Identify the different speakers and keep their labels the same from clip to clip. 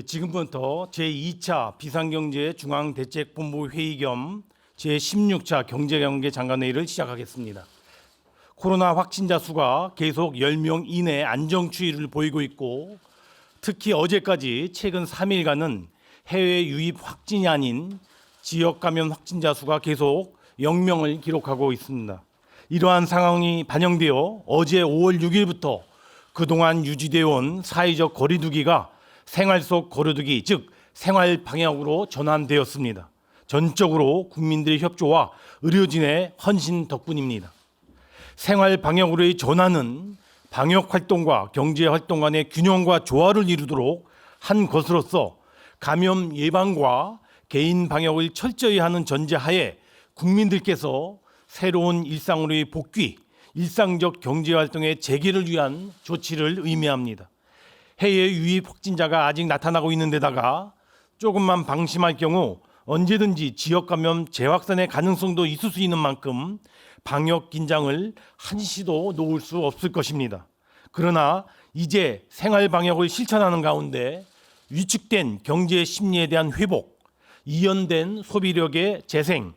Speaker 1: 지금부터 제2차 비상경제 중앙대책본부 회의 겸 제16차 경제경제 장관회의를 시작하겠습니다. 코로나 확진자 수가 계속 10명 이내 안정 추이를 보이고 있고, 특히 어제까지 최근 3일간은 해외 유입 확진이 아닌 지역 감염 확진자 수가 계속 0명을 기록하고 있습니다. 이러한 상황이 반영되어 어제 5월 6일부터 그동안 유지되어 온 사회적 거리두기가 생활 속 거리두기, 즉 생활 방역으로 전환되었습니다. 전적으로 국민들의 협조와 의료진의 헌신 덕분입니다. 생활 방역으로의 전환은 방역 활동과 경제 활동 간의 균형과 조화를 이루도록 한 것으로서 감염 예방과 개인 방역을 철저히 하는 전제하에 국민들께서 새로운 일상으로의 복귀, 일상적 경제 활동의 재개를 위한 조치를 의미합니다. 해외 유입 확진자가 아직 나타나고 있는 데다가 조금만 방심할 경우 언제든지 지역 감염 재확산의 가능성도 있을 수 있는 만큼 방역 긴장을 한시도 놓을 수 없을 것입니다. 그러나 이제 생활 방역을 실천하는 가운데 위축된 경제 심리에 대한 회복, 이연된 소비력의 재생,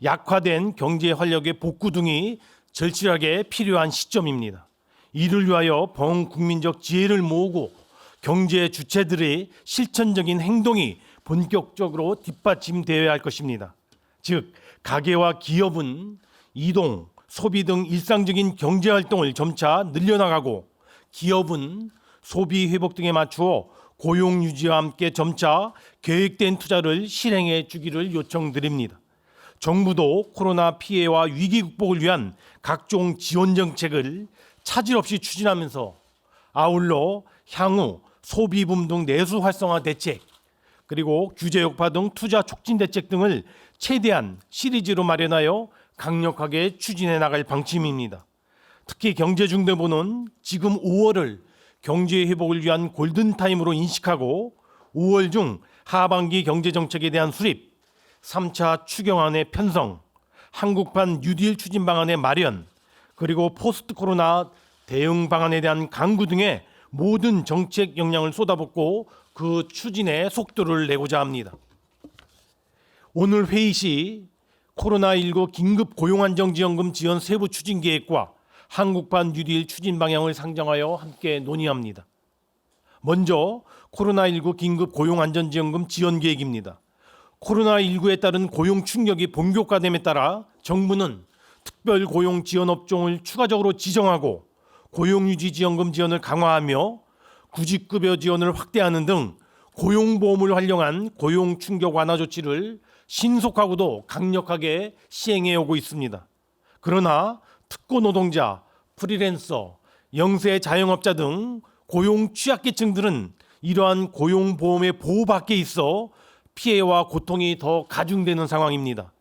Speaker 1: 약화된 경제 활력의 복구 등이 절실하게 필요한 시점입니다. 이를 위하여 범국민적 지혜를 모으고 경제 주체들의 실천적인 행동이 본격적으로 뒷받침되어야 할 것입니다. 즉, 가계와 기업은 이동, 소비 등 일상적인 경제 활동을 점차 늘려나가고, 기업은 소비 회복 등에 맞추어 고용 유지와 함께 점차 계획된 투자를 실행해 주기를 요청드립니다. 정부도 코로나 피해와 위기 극복을 위한 각종 지원 정책을 차질 없이 추진하면서 아울러 향후 소비붐 등 내수 활성화 대책, 그리고 규제 여파 등 투자 촉진 대책 등을 최대한 시리즈로 마련하여 강력하게 추진해 나갈 방침입니다. 특히 경제중대본은 지금 5월을 경제 회복을 위한 골든타임으로 인식하고 5월 중 하반기 경제정책에 대한 수립, 3차 추경안의 편성, 한국판 뉴딜 추진 방안의 마련, 그리고 포스트 코로나 대응 방안에 대한 강구 등의 모든 정책 역량을 쏟아붓고 그 추진에 속도를 내고자 합니다. 오늘 회의 시 코로나19 긴급 고용안정지원금 지원 세부 추진 계획과 한국판 뉴딜 추진 방향을 상정하여 함께 논의합니다. 먼저 코로나19 긴급 고용안정지원금 지원 계획입니다. 코로나19에 따른 고용 충격이 본격화됨에 따라 정부는 특별 고용 지원 업종을 추가적으로 지정하고 고용유지지원금 지원을 강화하며 구직급여 지원을 확대하는 등 고용보험을 활용한 고용 충격 완화 조치를 신속하고도 강력하게 시행해 오고 있습니다. 그러나 특고 노동자, 프리랜서, 영세 자영업자 등 고용 취약계층들은 이러한 고용보험의 보호 밖에 있어 피해와 고통이 더 가중되는 상황입니다.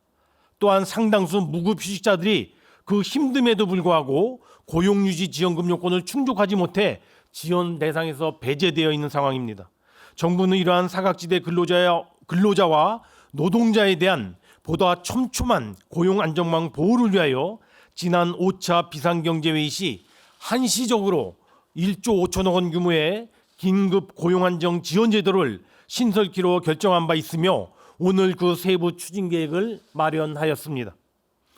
Speaker 1: 또한 상당수 무급휴직자들이 그 힘듦에도 불구하고 고용유지지원금 요건을 충족하지 못해 지원 대상에서 배제되어 있는 상황입니다. 정부는 이러한 사각지대 근로자와 노동자에 대한 보다 촘촘한 고용안정망 보호를 위하여 지난 5차 비상경제회의 시 한시적으로 1조 5천억 원 규모의 긴급 고용안정 지원 제도를 신설키로 결정한 바 있으며 오늘 그 세부 추진 계획을 마련하였습니다.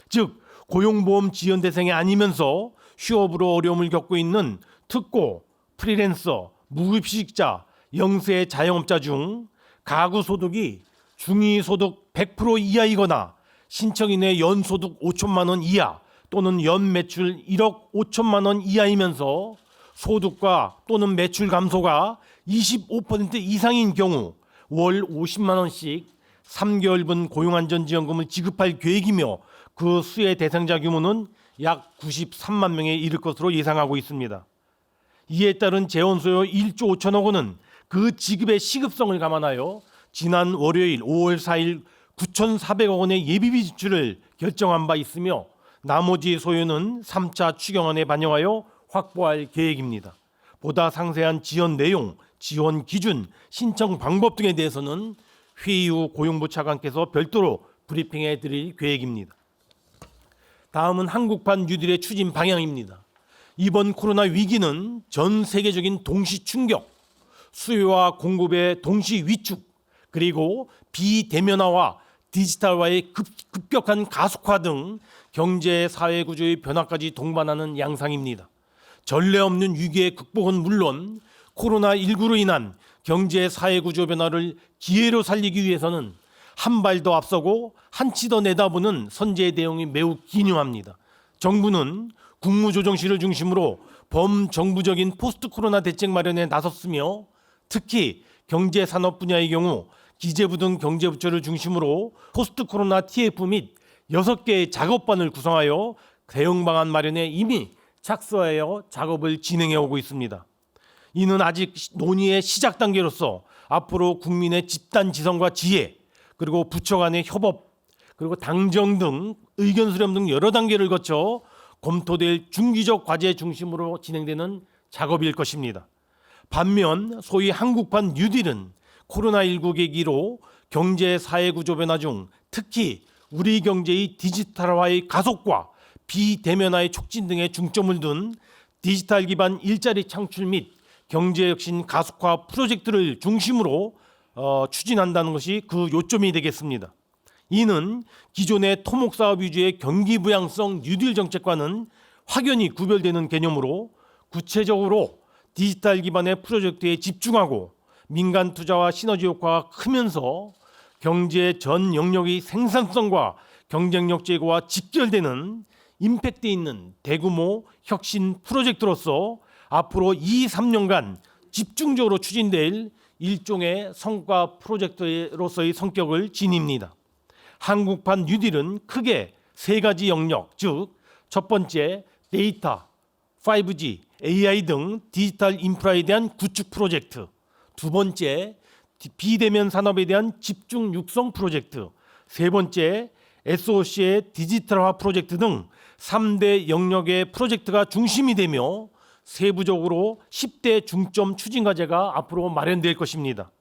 Speaker 1: 즉, 고용보험 지원 대상이 아니면서 휴업으로 어려움을 겪고 있는 특고, 프리랜서, 무급휴직자, 영세 자영업자 중 가구 소득이 중위소득 100% 이하이거나 신청인의 연소득 5천만 원 이하 또는 연매출 1억 5천만 원 이하이면서 소득과 또는 매출 감소가 25% 이상인 경우 월 50만 원씩 3개월분 고용안정지원금을 지급할 계획이며 그 수혜 대상자 규모는 약 93만 명에 이를 것으로 예상하고 있습니다. 이에 따른 재원소요 1조 5천억 원은 그 지급의 시급성을 감안하여 지난 월요일 5월 4일 9,400억 원의 예비비 지출을 결정한 바 있으며 나머지 소요는 3차 추경안에 반영하여 확보할 계획입니다. 보다 상세한 지원 내용, 지원 기준, 신청 방법 등에 대해서는 회의 후 고용부 차관께서 별도로 브리핑해 드릴 계획입니다. 다음은 한국판 뉴딜의 추진 방향입니다. 이번 코로나 위기는 전 세계적인 동시 충격, 수요와 공급의 동시 위축, 그리고 비대면화와 디지털화의 급격한 가속화 등 경제 사회 구조의 변화까지 동반하는 양상입니다. 전례 없는 위기의 극복은 물론 코로나19로 인한 경제 사회 구조 변화를 기회로 살리기 위해서는 한 발 더 앞서고 한 치 더 내다보는 선제 대응이 매우 기념합니다. 정부는 국무조정실을 중심으로 범정부적인 포스트 코로나 대책 마련에 나섰으며 특히 경제산업 분야의 경우 기재부 등 경제부처를 중심으로 포스트 코로나 TF 및 6개의 작업반을 구성하여 대응 방안 마련에 이미 착수하여 작업을 진행해 오고 있습니다. 이는 아직 논의의 시작 단계로서 앞으로 국민의 집단 지성과 지혜, 그리고 부처 간의 협업, 그리고 당정 등 의견 수렴 등 여러 단계를 거쳐 검토될 중기적 과제 중심으로 진행되는 작업일 것입니다. 반면 소위 한국판 뉴딜은 코로나19 계기로 경제 사회 구조 변화 중 특히 우리 경제의 디지털화의 가속과 비대면화의 촉진 등에 중점을 둔 디지털 기반 일자리 창출 및 경제혁신 가속화 프로젝트를 중심으로 추진한다는 것이 그 요점이 되겠습니다. 이는 기존의 토목사업 위주의 경기부양성 뉴딜 정책과는 확연히 구별되는 개념으로 구체적으로 디지털 기반의 프로젝트에 집중하고 민간 투자와 시너지 효과가 크면서 경제 전 영역의 생산성과 경쟁력 제고와 직결되는 임팩트 있는 대규모 혁신 프로젝트로서 앞으로 2, 3년간 집중적으로 추진될 일종의 성과 프로젝트로서의 성격을 지닙니다. 한국판 뉴딜은 크게 세 가지 영역, 즉 첫 번째 데이터, 5G, AI 등 디지털 인프라에 대한 구축 프로젝트, 두 번째 비대면 산업에 대한 집중 육성 프로젝트, 세 번째 SOC의 디지털화 프로젝트 등 3대 영역의 프로젝트가 중심이 되며 세부적으로 10대 중점 추진 과제가 앞으로 마련될 것입니다.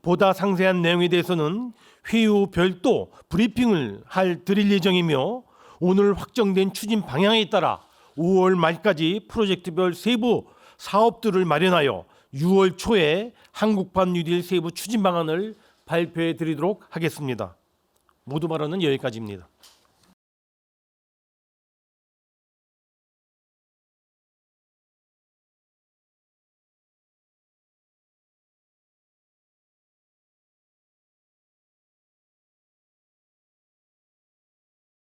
Speaker 1: 보다 상세한 내용에 대해서는 회의 후 별도 브리핑을 드릴 예정이며 오늘 확정된 추진 방향에 따라 5월 말까지 프로젝트별 세부 사업들을 마련하여 6월 초에 한국판 뉴딜 세부 추진 방안을 발표해 드리도록 하겠습니다. 모두 발언은 여기까지입니다.